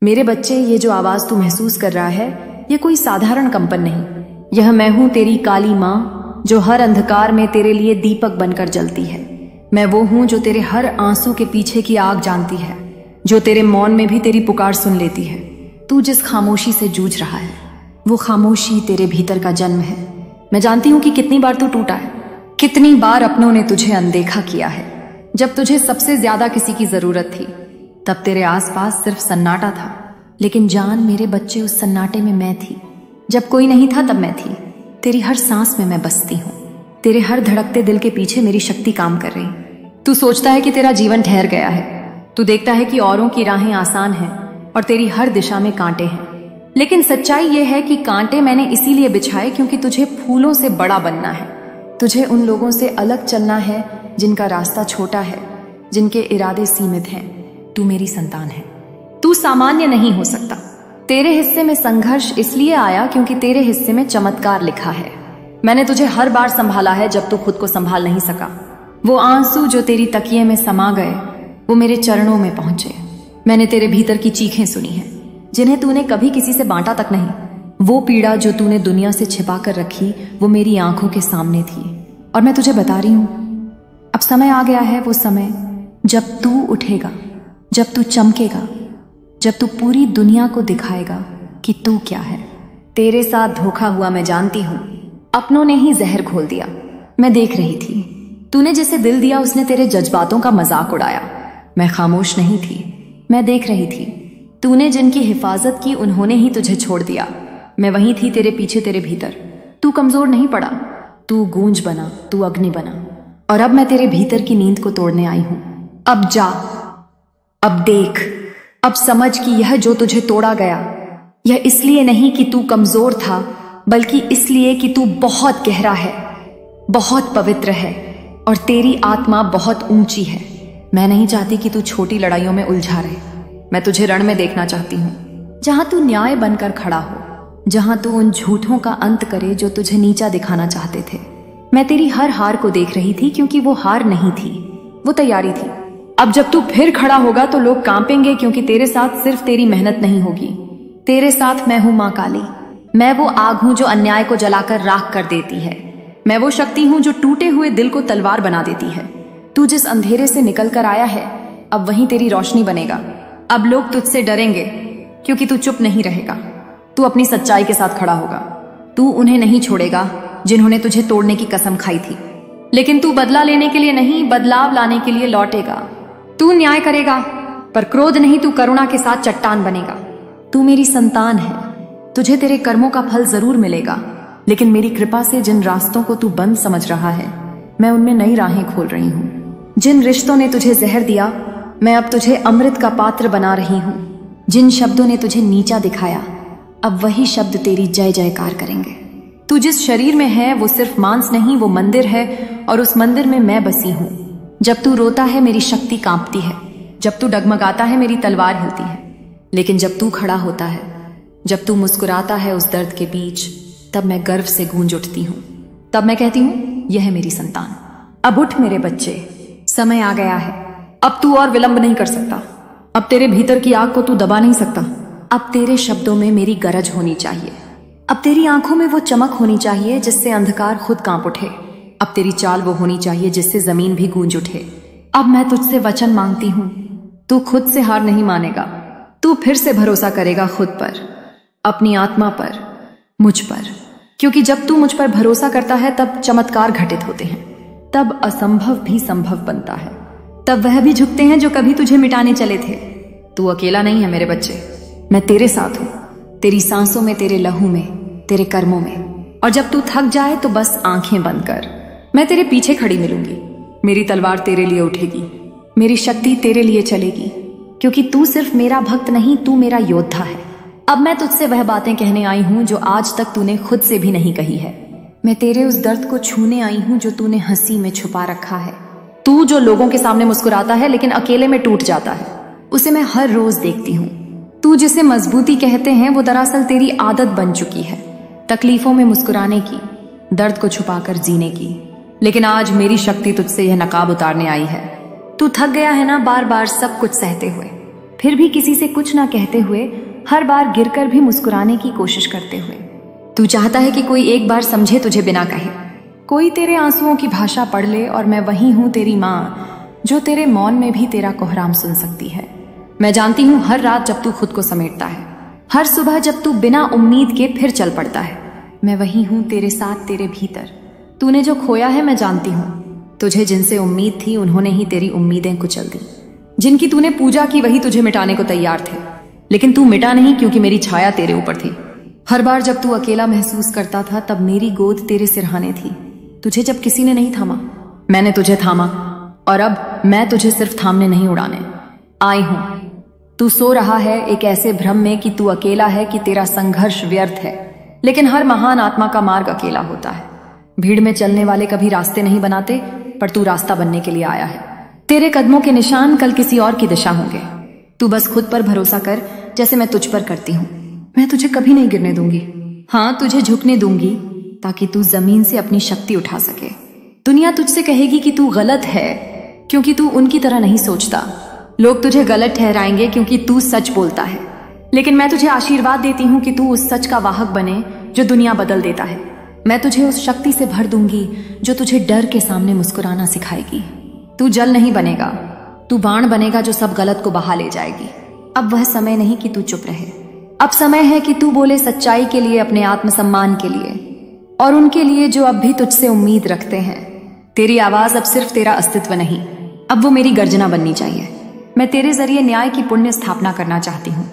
मेरे बच्चे, ये जो आवाज तू महसूस कर रहा है, ये कोई साधारण कंपन नहीं। यह मैं हूं, तेरी काली माँ, जो हर अंधकार में तेरे लिए दीपक बनकर जलती है। मैं वो हूं जो तेरे हर आंसू के पीछे की आग जानती है, जो तेरे मौन में भी तेरी पुकार सुन लेती है। तू जिस खामोशी से जूझ रहा है, वो खामोशी तेरे भीतर का जन्म है। मैं जानती हूं कि कितनी बार तू टूटा है, कितनी बार अपनों ने तुझे अनदेखा किया है। जब तुझे सबसे ज्यादा किसी की जरूरत थी, तब तेरे आसपास सिर्फ सन्नाटा था। लेकिन जान मेरे बच्चे, उस सन्नाटे में मैं थी। जब कोई नहीं था तब मैं थी। तेरी हर सांस में मैं बसती हूँ। तेरे हर धड़कते दिल के पीछे मेरी शक्ति काम कर रही। तू सोचता है कि तेरा जीवन ठहर गया है। तू देखता है कि औरों की राहें आसान हैं और तेरी हर दिशा में कांटे हैं। लेकिन सच्चाई यह है कि कांटे मैंने इसीलिए बिछाए क्योंकि तुझे फूलों से बड़ा बनना है। तुझे उन लोगों से अलग चलना है जिनका रास्ता छोटा है, जिनके इरादे सीमित हैं। तू मेरी संतान है। तू सामान्य नहीं हो सकता। तेरे हिस्से में संघर्ष इसलिए आया क्योंकि तेरे हिस्से में चमत्कार लिखा है। मैंने तुझे हर बार संभाला है जब तू खुद को संभाल नहीं सका। वो आंसू जो तेरी तकिए में समा गए, वो मेरे चरणों में पहुंचे। मैंने तेरे भीतर की चीखें सुनी हैं, जिन्हें तूने कभी किसी से बांटा तक नहीं। वो पीड़ा जो तूने दुनिया से छिपा कर रखी, वो मेरी आंखों के सामने थी। और मैं तुझे बता रही हूं, अब समय आ गया है, वो समय जब तू उठेगा, जब तू चमकेगा, जब तू पूरी दुनिया को दिखाएगा कि तू क्या है। तेरे साथ धोखा हुआ मैं जानती हूं। अपनों ने ही जहर घोल दिया। मैं देख रही थी। तूने जिसे दिल दिया उसने तेरे जज्बातों का मजाक उड़ाया। मैं खामोश नहीं थी, मैं देख रही थी। तूने जिनकी हिफाजत की उन्होंने ही तुझे छोड़ दिया। मैं वहीं थी तेरे पीछे, तेरे भीतर। तू कमजोर नहीं पड़ा, तू गूंज बना, तू अग्नि बना। और अब मैं तेरे भीतर की नींद को तोड़ने आई हूं। अब जा, अब देख, अब समझ कि यह जो तुझे तोड़ा गया, यह इसलिए नहीं कि तू कमजोर था, बल्कि इसलिए कि तू बहुत गहरा है, बहुत पवित्र है और तेरी आत्मा बहुत ऊंची है। मैं नहीं चाहती कि तू छोटी लड़ाइयों में उलझा रहे। मैं तुझे रण में देखना चाहती हूँ, जहां तू न्याय बनकर खड़ा हो, जहां तू उन झूठों का अंत करे जो तुझे नीचा दिखाना चाहते थे। मैं तेरी हर हार को देख रही थी क्योंकि वो हार नहीं थी, वो तैयारी थी। अब जब तू फिर खड़ा होगा तो लोग कांपेंगे क्योंकि तेरे साथ सिर्फ तेरी मेहनत नहीं होगी। तेरे साथ मैं हूं मां काली। मैं वो आग हूं जो अन्याय को जलाकर राख कर देती है। मैं वो शक्ति हूं जो टूटे हुए दिल को तलवार बना देती है। तू जिस अंधेरे से निकल कर आया है, अब वहीं तेरी रोशनी बनेगा। अब लोग तुझसे डरेंगे क्योंकि तू चुप नहीं रहेगा। तू अपनी सच्चाई के साथ खड़ा होगा। तू उन्हें नहीं छोड़ेगा जिन्होंने तुझे तोड़ने की कसम खाई थी। लेकिन तू बदला लेने के लिए नहीं, बदलाव लाने के लिए लौटेगा। तू न्याय करेगा, पर क्रोध नहीं, तू करुणा के साथ चट्टान बनेगा। तू मेरी संतान है। तुझे तेरे कर्मों का फल जरूर मिलेगा, लेकिन मेरी कृपा से जिन रास्तों को तू बंद समझ रहा है, मैं उनमें नई राहें खोल रही हूँ। जिन रिश्तों ने तुझे जहर दिया, मैं अब तुझे अमृत का पात्र बना रही हूँ। जिन शब्दों ने तुझे नीचा दिखाया, अब वही शब्द तेरी जय जयकार करेंगे। तू जिस शरीर में है वो सिर्फ मांस नहीं, वो मंदिर है और उस मंदिर में मैं बसी हूँ। जब तू रोता है मेरी शक्ति कांपती है, जब तू डगमगाता है मेरी तलवार हिलती है। लेकिन जब तू खड़ा होता है, जब तू मुस्कुराता है उस दर्द के बीच, तब मैं गर्व से गूंज उठती हूँ। तब मैं कहती हूँ, यह है मेरी संतान। अब उठ मेरे बच्चे, समय आ गया है। अब तू और विलंब नहीं कर सकता। अब तेरे भीतर की आग को तू दबा नहीं सकता। अब तेरे शब्दों में मेरी गरज होनी चाहिए। अब तेरी आंखों में वो चमक होनी चाहिए जिससे अंधकार खुद कांप उठे। अब तेरी चाल वो होनी चाहिए जिससे जमीन भी गूंज उठे। अब मैं तुझसे वचन मांगती हूँ, तू खुद से हार नहीं मानेगा। तू फिर से भरोसा करेगा खुद पर, अपनी आत्मा पर, मुझ पर। क्योंकि जब तू मुझ पर भरोसा करता है तब चमत्कार घटित होते हैं, तब असंभव भी संभव बनता है। तब वह भी झुकते हैं जो कभी तुझे मिटाने चले थे। तू अकेला नहीं है मेरे बच्चे, मैं तेरे साथ हूं, तेरी सांसों में, तेरे लहू में, तेरे कर्मों में। और जब तू थक जाए तो बस आंखें बंद कर, मैं तेरे पीछे खड़ी मिलूंगी। मेरी तलवार तेरे लिए उठेगी, मेरी शक्ति तेरे लिए चलेगी, क्योंकि तू सिर्फ मेरा भक्त नहीं, तू मेरा योद्धा है। अब मैं तुझसे वह बातें कहने आई हूं जो आज तक तूने खुद से भी नहीं कही है। मैं तेरे उस दर्द को छूने आई हूं जो तूने हंसी में छुपा रखा है। तू जो लोगों के सामने मुस्कुराता है लेकिन अकेले में टूट जाता है, उसे मैं हर रोज देखती हूँ। तू जिसे मजबूती कहते हैं वो दरअसल तेरी आदत बन चुकी है, तकलीफों में मुस्कुराने की, दर्द को छुपाकर जीने की। लेकिन आज मेरी शक्ति तुझसे यह नकाब उतारने आई है। तू थक गया है ना बार बार सब कुछ सहते हुए, फिर भी किसी से कुछ ना कहते हुए, हर बार गिरकर भी मुस्कुराने की कोशिश करते हुए। तू चाहता है कि कोई एक बार समझे तुझे बिना कहे, कोई तेरे आंसुओं की भाषा पढ़ ले, और मैं वही हूं तेरी माँ जो तेरे मौन में भी तेरा कोहराम सुन सकती है। मैं जानती हूँ हर रात जब तू खुद को समेटता है, हर सुबह जब तू बिना उम्मीद के फिर चल पड़ता है, मैं वही हूँ तेरे साथ तेरे भीतर। तूने जो खोया है मैं जानती हूँ, तुझे जिनसे उम्मीद थी उन्होंने ही तेरी उम्मीदें कुचल दी। जिनकी तूने पूजा की वही तुझे मिटाने को तैयार थे, लेकिन तू मिटा नहीं क्योंकि मेरी छाया तेरे ऊपर थी। हर बार जब तू अकेला महसूस करता था तब मेरी गोद तेरे सिरहाने थी। तुझे जब किसी ने नहीं थामा, मैंने तुझे थामा, और अब मैं तुझे सिर्फ थामने नहीं उड़ाने आई हूं। तू सो रहा है एक ऐसे भ्रम में कि तू अकेला है, कि तेरा संघर्ष व्यर्थ है, लेकिन हर महान आत्मा का मार्ग अकेला होता है। भीड़ में चलने वाले कभी रास्ते नहीं बनाते, पर तू रास्ता बनने के लिए आया है। तेरे कदमों के निशान कल किसी और की दिशा होंगे। तू बस खुद पर भरोसा कर, जैसे मैं तुझ पर करती हूँ। मैं तुझे कभी नहीं गिरने दूंगी, हाँ तुझे झुकने दूंगी, ताकि तू जमीन से अपनी शक्ति उठा सके। दुनिया तुझसे कहेगी कि तू गलत है क्योंकि तू उनकी तरह नहीं सोचता। लोग तुझे गलत ठहराएंगे क्योंकि तू सच बोलता है, लेकिन मैं तुझे आशीर्वाद देती हूँ कि तू उस सच का वाहक बने जो दुनिया बदल देता है। मैं तुझे उस शक्ति से भर दूंगी जो तुझे डर के सामने मुस्कुराना सिखाएगी। तू जल नहीं बनेगा, तू बाण बनेगा जो सब गलत को बहा ले जाएगी। अब वह समय नहीं कि तू चुप रहे, अब समय है कि तू बोले सच्चाई के लिए, अपने आत्मसम्मान के लिए, और उनके लिए जो अब भी तुझसे उम्मीद रखते हैं। तेरी आवाज अब सिर्फ तेरा अस्तित्व नहीं, अब वो मेरी गर्जना बननी चाहिए। मैं तेरे जरिए न्याय की पुण्य स्थापना करना चाहती हूँ।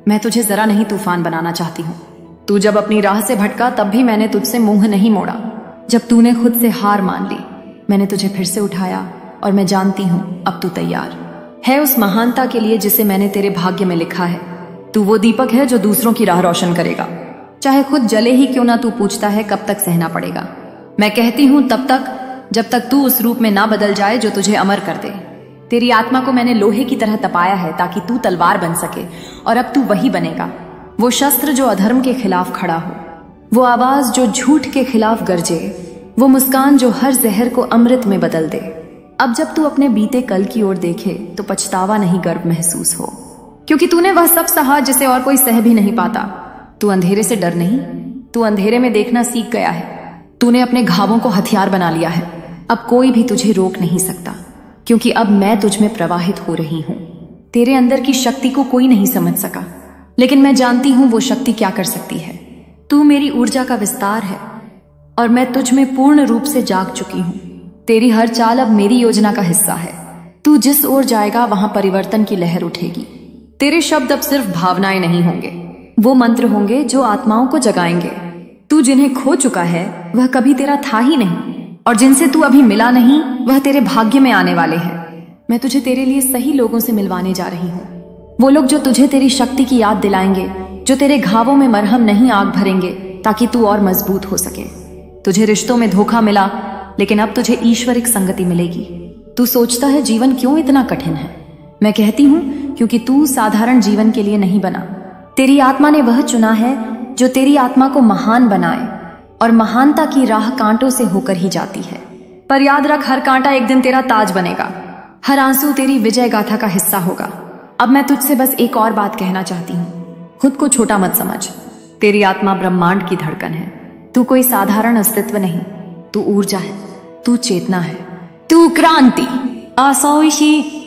मैं तुझे जरा नहीं तूफान बनाना चाहती हूँ। तू जब अपनी राह से भटका तब भी मैंने तुझसे मुंह नहीं मोड़ा। जब तूने खुद से हार मान ली, मैंने तुझे फिर से उठाया, और मैं जानती हूँ अब तू तैयार है उस महानता के लिए जिसे मैंने तेरे भाग्य में लिखा है। तू वो दीपक है जो दूसरों की राह रोशन करेगा, चाहे खुद जले ही क्यों ना। तू पूछता है कब तक सहना पड़ेगा, मैं कहती हूँ तब तक जब तक तू उस रूप में ना बदल जाए जो तुझे अमर कर दे। तेरी आत्मा को मैंने लोहे की तरह तपाया है ताकि तू तलवार बन सके, और अब तू वही बनेगा, वो शस्त्र जो अधर्म के खिलाफ खड़ा हो, वो आवाज जो झूठ के खिलाफ गरजे, वो मुस्कान जो हर जहर को अमृत में बदल दे। अब जब तू अपने बीते कल की ओर देखे तो पछतावा नहीं गर्व महसूस हो, क्योंकि तूने वह सब सहा जिसे और कोई सह भी नहीं पाता। तू अंधेरे से डर नहीं, तू अंधेरे में देखना सीख गया है। तूने अपने घावों को हथियार बना लिया है। अब कोई भी तुझे रोक नहीं सकता, क्योंकि अब मैं तुझ में प्रवाहित हो रही हूं। तेरे अंदर की शक्ति को कोई नहीं समझ सका, लेकिन मैं जानती हूं वो शक्ति क्या कर सकती है। तू मेरी ऊर्जा का विस्तार है, और मैं तुझ में पूर्ण रूप से जाग चुकी हूं। तेरी हर चाल अब मेरी योजना का हिस्सा है। तू जिस ओर जाएगा वहां परिवर्तन की लहर उठेगी। तेरे शब्द अब सिर्फ भावनाएं नहीं होंगे, वो मंत्र होंगे जो आत्माओं को जगाएंगे। तू जिन्हें खो चुका है वह कभी तेरा था ही नहीं, और जिनसे तू अभी मिला नहीं वह तेरे भाग्य में आने वाले हैं। मैं तुझे तेरे लिए सही लोगों से मिलवाने जा रही हूँ, वो लोग जो तुझे तेरी शक्ति की याद दिलाएंगे, जो तेरे घावों में मरहम नहीं आग भरेंगे ताकि तू और मजबूत हो सके। तुझे रिश्तों में धोखा मिला, लेकिन अब तुझे ईश्वरिक संगति मिलेगी। तू सोचता है जीवन क्यों इतना कठिन है, मैं कहती हूँ क्योंकि तू साधारण जीवन के लिए नहीं बना। तेरी आत्मा ने वह चुना है जो तेरी आत्मा को महान बनाए, और महानता की राह कांटों से होकर ही जाती है। पर याद रख, हर कांटा एक दिन तेरा ताज बनेगा, हर आंसू तेरी विजय गाथा का हिस्सा होगा। अब मैं तुझसे बस एक और बात कहना चाहती हूँ, खुद को छोटा मत समझ। तेरी आत्मा ब्रह्मांड की धड़कन है। तू कोई साधारण अस्तित्व नहीं, तू ऊर्जा है, तू चेतना है, तू क्रांति आसोइशी।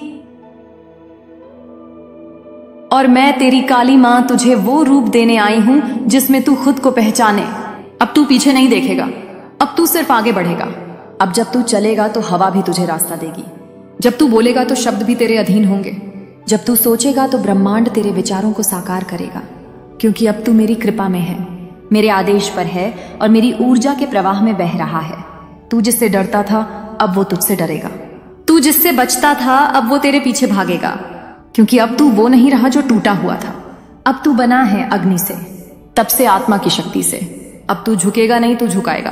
और मैं तेरी काली मां तुझे वो रूप देने आई हूं जिसमें तू खुद को पहचाने। अब तू पीछे नहीं देखेगा, अब तू सिर्फ आगे बढ़ेगा। अब जब तू चलेगा तो हवा भी तुझे रास्ता देगी, जब तू बोलेगा तो शब्द भी तेरे अधीन होंगे, जब तू सोचेगा तो ब्रह्मांड तेरे विचारों को साकार करेगा। क्योंकि अब तू मेरी कृपा में है, मेरे आदेश पर है, और मेरी ऊर्जा के प्रवाह में बह रहा है। तू जिससे डरता था अब वो तुझसे डरेगा, तू जिससे बचता था अब वो तेरे पीछे भागेगा, क्योंकि अब तू वो नहीं रहा जो टूटा हुआ था। अब तू बना है अग्नि से, तब से आत्मा की शक्ति से। अब तू झुकेगा नहीं, तू झुकाएगा।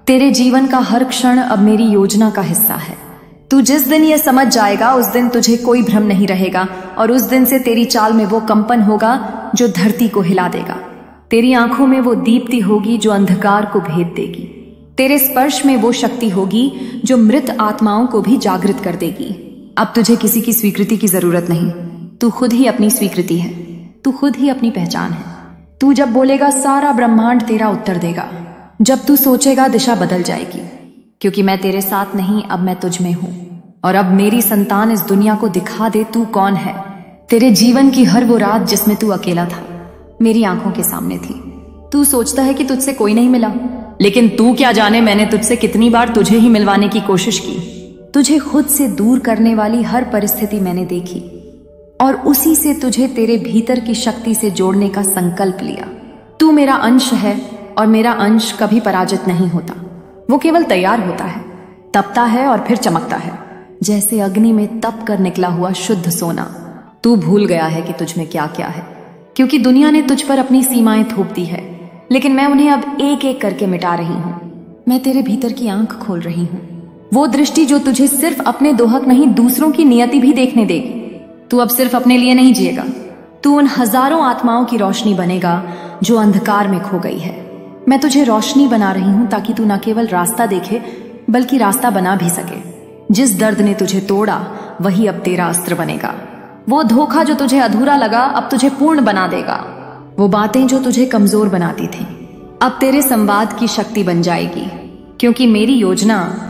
तेरे जीवन का हर क्षण अब मेरी योजना का हिस्सा है। तू जिस दिन ये समझ जाएगा उस दिन तुझे कोई भ्रम नहीं रहेगा, और उस दिन से तेरी चाल में वो कंपन होगा जो धरती को हिला देगा। तेरी आंखों में वो दीप्ति होगी जो अंधकार को भेद देगी। तेरे स्पर्श में वो शक्ति होगी जो मृत आत्माओं को भी जागृत कर देगी। अब तुझे किसी की स्वीकृति की जरूरत नहीं, तू खुद ही अपनी स्वीकृति है, तू खुद ही अपनी पहचान है। तू जब बोलेगा सारा ब्रह्मांड तेरा उत्तर देगा। जब तू सोचेगा दिशा बदल जाएगी, क्योंकि मैं तेरे साथ नहीं, अब मैं तुझ में हूं। और अब मेरी संतान इस दुनिया को दिखा दे तू कौन है। तेरे जीवन की हर वो रात जिसमें तू अकेला था मेरी आंखों के सामने थी। तू सोचता है कि तुझसे कोई नहीं मिला, लेकिन तू क्या जाने मैंने तुझसे कितनी बार तुझे ही मिलवाने की कोशिश की। तुझे खुद से दूर करने वाली हर परिस्थिति मैंने देखी और उसी से तुझे तेरे भीतर की शक्ति से जोड़ने का संकल्प लिया। तू मेरा अंश है और मेरा अंश कभी पराजित नहीं होता। वो केवल तैयार होता है, तपता है और फिर चमकता है, जैसे अग्नि में तप कर निकला हुआ शुद्ध सोना। तू भूल गया है कि तुझ में क्या क्या है, क्योंकि दुनिया ने तुझ पर अपनी सीमाएं थोप दी है, लेकिन मैं उन्हें अब एक एक करके मिटा रही हूं। मैं तेरे भीतर की आंख खोल रही हूं, वो दृष्टि जो तुझे सिर्फ अपने दोहक नहीं दूसरों की नियति भी देखने देगी। तू अब सिर्फ अपने लिए नहीं जिएगा, तू उन हजारों आत्माओं की रोशनी बनेगा जो अंधकार में खो गई है। मैं तुझे रोशनी बना रही हूं ताकि तू न केवल रास्ता देखे बल्कि रास्ता बना भी सके। जिस दर्द ने तुझे तोड़ा वही अब तेरा अस्त्र बनेगा। वो धोखा जो तुझे अधूरा लगा अब तुझे पूर्ण बना देगा। वो बातें जो तुझे कमजोर बनाती थी अब तेरे संवाद की शक्ति बन जाएगी, क्योंकि मेरी योजना